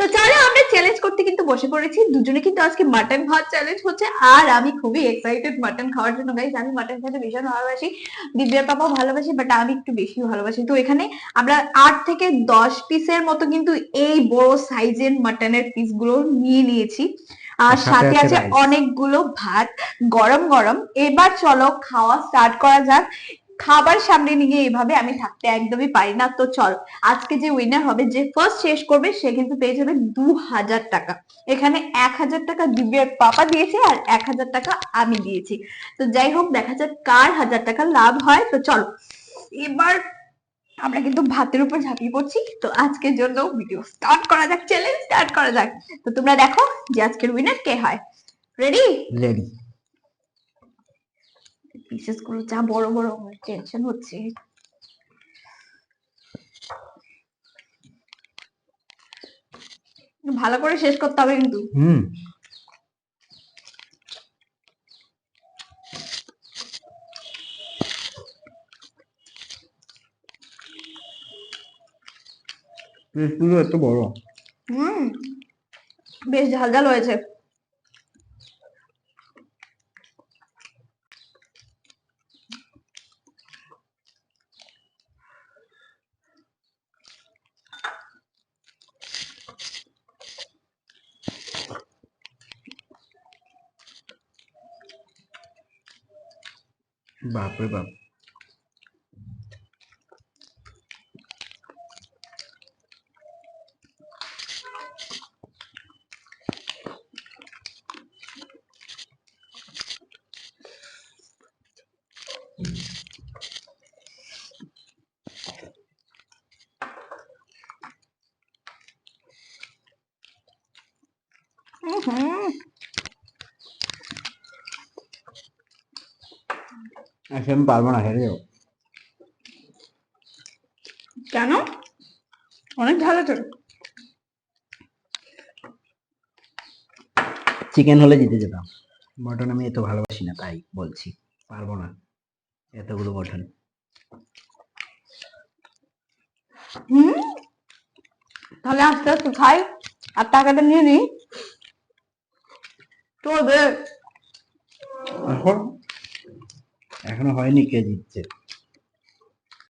তো চলো আমরা চ্যালেঞ্জ করতে কিন্তু বসে পড়েছি, দুজনে কিন্তু আজকে মাটন ভাত চ্যালেঞ্জ হচ্ছে। আর আমি খুবই এক্সাইটেড মাটন খাওয়ার জন্য গাইস। আমি মাটন খেতে ভীষণ ভালোবাসি, দিব্যার পাপাও ভালোবাসি, বাট আমি একটু বেশি ভালোবাসি। তো এখানে আমরা 8 থেকে 10 পিসের মতো কিন্তু এই বড় সাইজের মাটনের পিস গুলো নিয়ে নিয়েছি। আর আর সাথে সাথে আছে আছে রাইস। অনেকগুলো ভাত, গরম গরম। এবার চলো খাওয়া স্টার্ট করা যাক। খাবার সামনে নিয়ে এভাবে আমি থাকতে একদমই পারি না। তো চল, আজকে যে উইনার হবে, যে ফার্স্ট শেষ করবে, সে কিন্তু পেয়ে যাবে 2000 টাকা। এখানে 1000 টাকা দিব্যের পাপা দিয়েছে আর 1000 টাকা আমি দিয়েছি। তো যাই হোক, দেখা যাক কার 1000 টাকা লাভ হয়। তো চলো এবার আমরা কিন্তু ভাতের উপর ঝাঁপিয়ে পড়ছি। তো আজকের জন্য ভিডিও স্টার্ট করা যাক, চ্যালেঞ্জ স্টার্ট করা যাক। তো তোমরা দেখো যে আজকের উইনার কে হয়। রেডি? রেডি। পিসেস গুলো যা বড় বড়, আমার টেনশন হচ্ছে। ভালো করে শেষ করতে হবে কিন্তু। হুম, পিসগুলো এত বড়। হুম, বেশ ঝাল ঝাল হয়েছে। বাপরে বাপ। হুম, আচ্ছা, আমি পারবো না, হেরে যাবো। কেন? অনেক ঝাল আছে। চিকেন হলে জিতে যেতাম। মটন আমি এত ভালোবাসি না, তাই বলছি পারবো না এতগুলো মটন। হুম, তাহলে আস্তে আস্তে খাই আর টাকাটা নিয়ে নিই। চলবে। এখন এখনো হয়নি কে জিতছে।